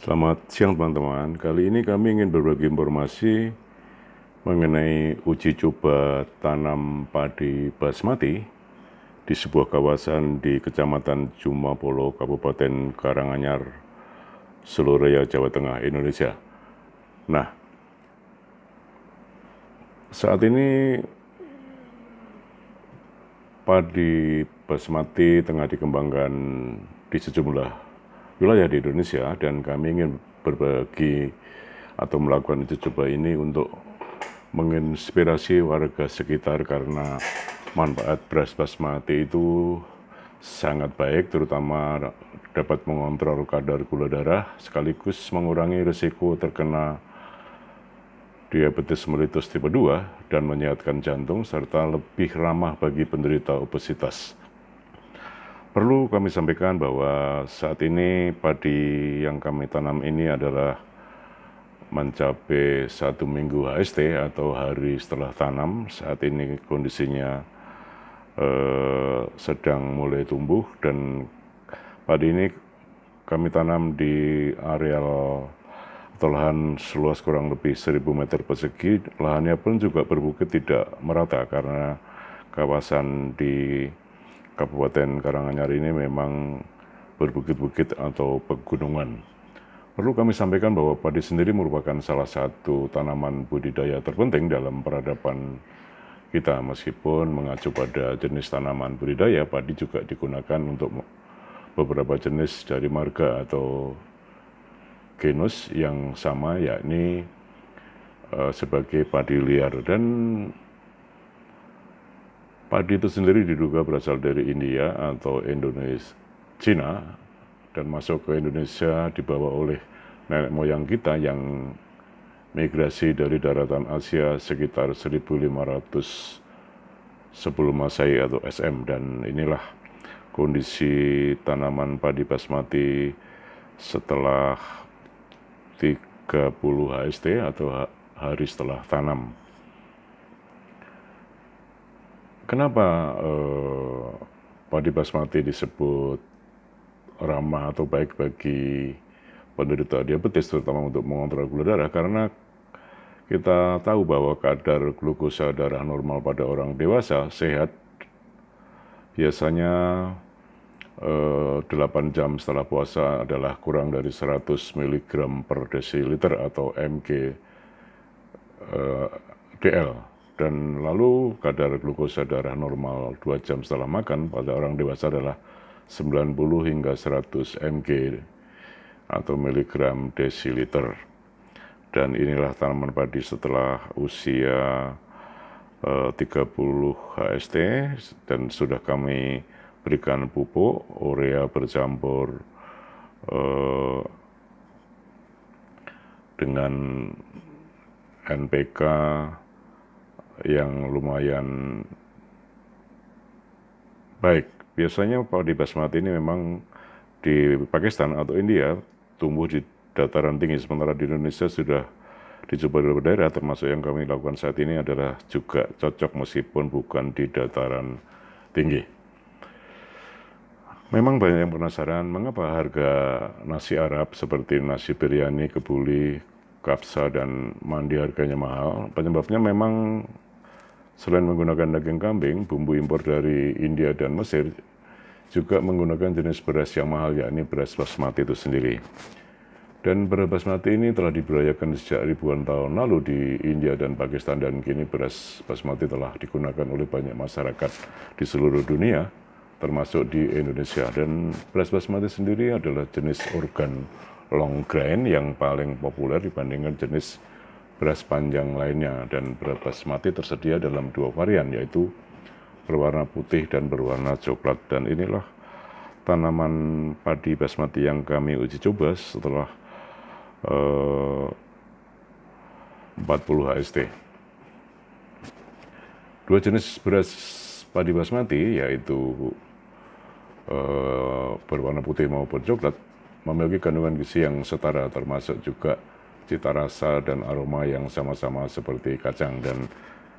Selamat siang teman-teman. Kali ini kami ingin berbagi informasi mengenai uji coba tanam padi basmati di sebuah kawasan di Kecamatan Jumapolo, Kabupaten Karanganyar, Soloreya, Jawa Tengah, Indonesia. Nah, saat ini padi basmati tengah dikembangkan di sejumlah wilayah di Indonesia, dan kami ingin berbagi atau melakukan uji coba ini untuk menginspirasi warga sekitar karena manfaat beras basmati itu sangat baik, terutama dapat mengontrol kadar gula darah sekaligus mengurangi risiko terkena diabetes mellitus tipe 2 dan menyehatkan jantung serta lebih ramah bagi penderita obesitas. Perlu kami sampaikan bahwa saat ini padi yang kami tanam ini adalah mencapai 1 minggu HST atau hari setelah tanam. Saat ini kondisinya sedang mulai tumbuh, dan padi ini kami tanam di areal atau lahan seluas kurang lebih 1000 meter persegi. Lahannya pun juga berbukit, tidak merata karena kawasan di Kabupaten Karanganyar ini memang berbukit-bukit atau pegunungan. Perlu kami sampaikan bahwa padi sendiri merupakan salah satu tanaman budidaya terpenting dalam peradaban kita. Meskipun mengacu pada jenis tanaman budidaya, padi juga digunakan untuk beberapa jenis dari marga atau genus yang sama, yakni sebagai padi liar. Dan padi itu sendiri diduga berasal dari India atau Indonesia, Cina, dan masuk ke Indonesia dibawa oleh nenek moyang kita yang migrasi dari daratan Asia sekitar 1500 sebelum Masehi atau SM. Dan inilah kondisi tanaman padi basmati setelah 30 HST atau hari setelah tanam. Kenapa padi basmati disebut ramah atau baik bagi penderita diabetes, terutama untuk mengontrol gula darah? Karena kita tahu bahwa kadar glukosa darah normal pada orang dewasa sehat biasanya 8 jam setelah puasa adalah kurang dari 100 mg per desiliter atau mg DL. Dan lalu kadar glukosa darah normal 2 jam setelah makan pada orang dewasa adalah 90 hingga 100 mg atau miligram desiliter. Dan inilah tanaman padi setelah usia 30 HST, dan sudah kami berikan pupuk urea bercampur dengan NPK yang lumayan baik. Biasanya padi basmati ini memang di Pakistan atau India tumbuh di dataran tinggi, sementara di Indonesia sudah dicoba di beberapa daerah, termasuk yang kami lakukan saat ini adalah juga cocok meskipun bukan di dataran tinggi. Memang banyak yang penasaran mengapa harga nasi Arab seperti nasi biryani, kebuli, kapsa, dan mandi harganya mahal. Penyebabnya memang selain menggunakan daging kambing, bumbu impor dari India dan Mesir juga menggunakan jenis beras yang mahal, yakni beras basmati itu sendiri. Dan beras basmati ini telah dibudidayakan sejak ribuan tahun lalu di India dan Pakistan, dan kini beras basmati telah digunakan oleh banyak masyarakat di seluruh dunia, termasuk di Indonesia. Dan beras basmati sendiri adalah jenis organ long grain yang paling populer dibandingkan jenis beras panjang lainnya. Dan beras basmati tersedia dalam 2 varian, yaitu berwarna putih dan berwarna coklat. Dan inilah tanaman padi basmati yang kami uji coba setelah 40 HST. 2 jenis beras padi basmati, yaitu berwarna putih maupun coklat, memiliki kandungan gizi yang setara, termasuk juga cita rasa dan aroma yang sama-sama seperti kacang. Dan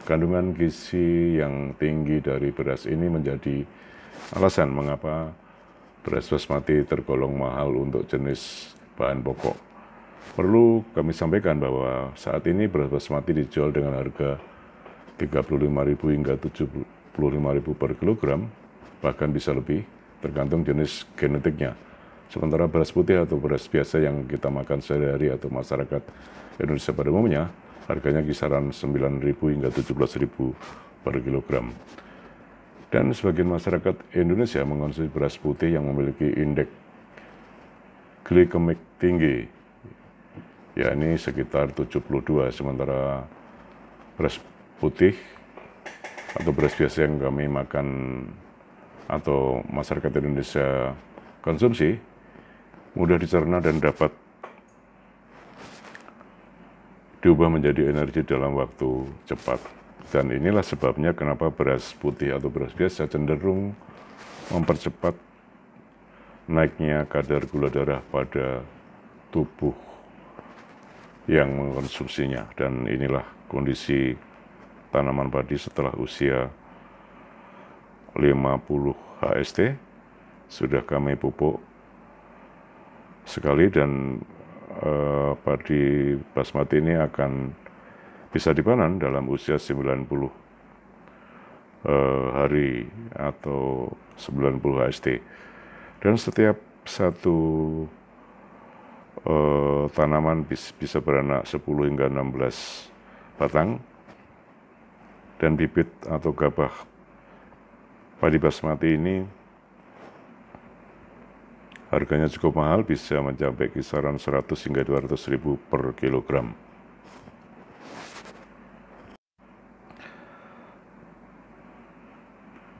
kandungan gizi yang tinggi dari beras ini menjadi alasan mengapa beras basmati tergolong mahal untuk jenis bahan pokok. Perlu kami sampaikan bahwa saat ini beras basmati dijual dengan harga 35.000 hingga 75.000 per kilogram, bahkan bisa lebih, tergantung jenis genetiknya. Sementara beras putih atau beras biasa yang kita makan sehari-hari atau masyarakat Indonesia pada umumnya, harganya kisaran 9.000 hingga 17.000 per kilogram. Dan sebagian masyarakat Indonesia mengonsumsi beras putih yang memiliki indeks glikemik tinggi, yakni sekitar 72, sementara beras putih atau beras biasa yang kami makan atau masyarakat Indonesia konsumsi mudah dicerna dan dapat diubah menjadi energi dalam waktu cepat. Dan inilah sebabnya kenapa beras putih atau beras biasa cenderung mempercepat naiknya kadar gula darah pada tubuh yang mengkonsumsinya. Dan inilah kondisi tanaman padi setelah usia 50 HST. Sudah kami pupuk sekali dan padi basmati ini akan bisa dipanen dalam usia 90 hari atau 90 HST. Dan setiap satu tanaman bisa beranak 10 hingga 16 batang, dan bibit atau gabah padi basmati ini harganya cukup mahal, bisa mencapai kisaran 100 hingga 200.000 per kilogram.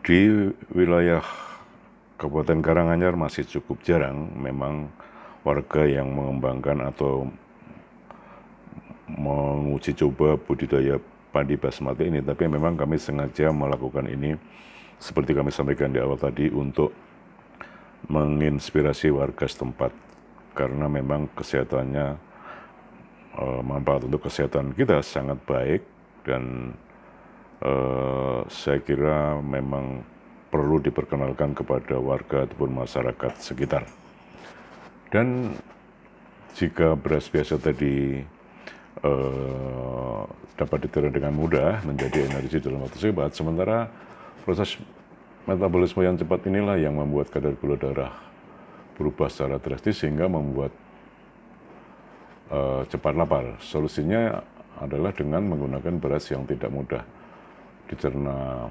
Di wilayah Kabupaten Karanganyar masih cukup jarang memang warga yang mengembangkan atau menguji coba budidaya padi basmati ini, tapi memang kami sengaja melakukan ini seperti kami sampaikan di awal tadi untuk menginspirasi warga setempat, karena memang kesehatannya, manfaat untuk kesehatan kita sangat baik, dan saya kira memang perlu diperkenalkan kepada warga ataupun masyarakat sekitar. Dan jika beras biasa tadi dapat diterima dengan mudah menjadi energi dalam waktu cepat, sementara proses metabolisme yang cepat inilah yang membuat kadar gula darah berubah secara drastis sehingga membuat cepat lapar. Solusinya adalah dengan menggunakan beras yang tidak mudah dicerna,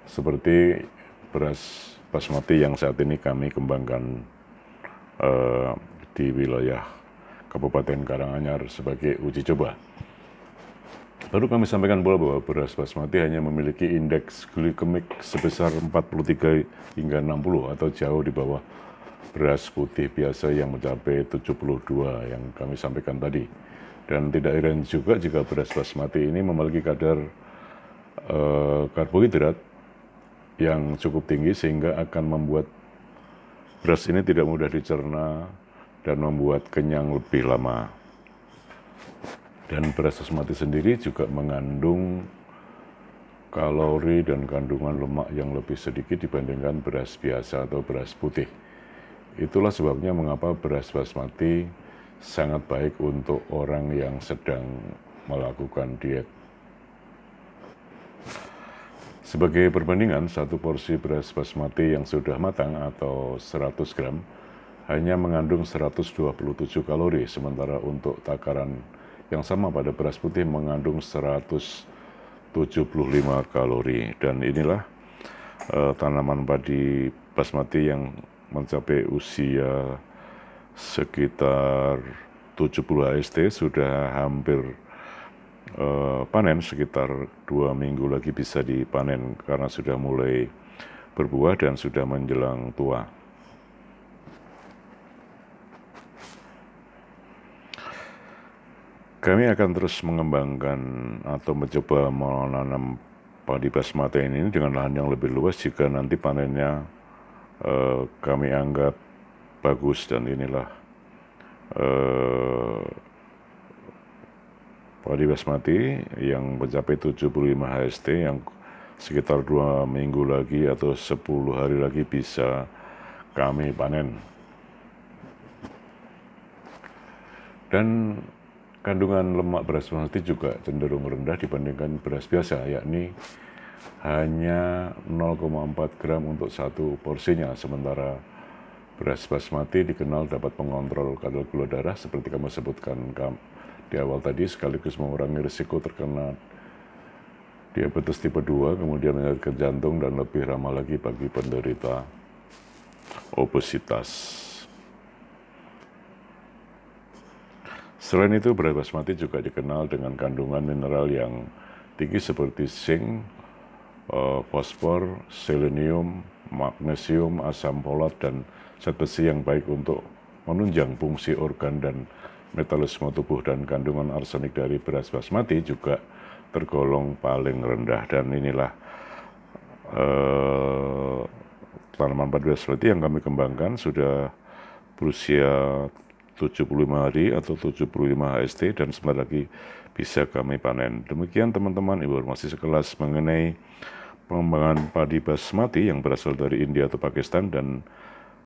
seperti beras basmati yang saat ini kami kembangkan di wilayah Kabupaten Karanganyar sebagai uji coba. Baru kami sampaikan pula bahwa beras basmati hanya memiliki indeks glikemik sebesar 43 hingga 60 atau jauh di bawah beras putih biasa yang mencapai 72 yang kami sampaikan tadi. Dan tidak heran juga jika beras basmati ini memiliki kadar karbohidrat yang cukup tinggi sehingga akan membuat beras ini tidak mudah dicerna dan membuat kenyang lebih lama. Dan beras basmati sendiri juga mengandung kalori dan kandungan lemak yang lebih sedikit dibandingkan beras biasa atau beras putih. Itulah sebabnya mengapa beras basmati sangat baik untuk orang yang sedang melakukan diet. Sebagai perbandingan, satu porsi beras basmati yang sudah matang atau 100 gram hanya mengandung 127 kalori, sementara untuk takaran yang sama pada beras putih mengandung 175 kalori. Dan inilah tanaman padi basmati yang mencapai usia sekitar 70 HST, sudah hampir panen, sekitar 2 minggu lagi bisa dipanen karena sudah mulai berbuah dan sudah menjelang tua. Kami akan terus mengembangkan atau mencoba menanam padi basmati ini dengan lahan yang lebih luas jika nanti panennya kami anggap bagus. Dan inilah padi basmati yang mencapai 75 HST yang sekitar 2 minggu lagi atau 10 hari lagi bisa kami panen. Dan kandungan lemak beras basmati juga cenderung rendah dibandingkan beras biasa, yakni hanya 0,4 gram untuk satu porsinya, sementara beras basmati dikenal dapat mengontrol kadar gula darah seperti kamu sebutkan di awal tadi, sekaligus mengurangi risiko terkena diabetes tipe 2, kemudian penyakit jantung, dan lebih ramah lagi bagi penderita obesitas. Selain itu, beras basmati juga dikenal dengan kandungan mineral yang tinggi seperti zinc, fosfor, selenium, magnesium, asam folat, dan zat besi yang baik untuk menunjang fungsi organ dan metabolisme tubuh. Dan kandungan arsenik dari beras basmati juga tergolong paling rendah. Dan inilah tanaman padi basmati yang kami kembangkan sudah berusia 75 hari atau 75 HST dan sebentar lagi bisa kami panen. Demikian teman-teman, informasi sekelas mengenai pengembangan padi basmati yang berasal dari India atau Pakistan, dan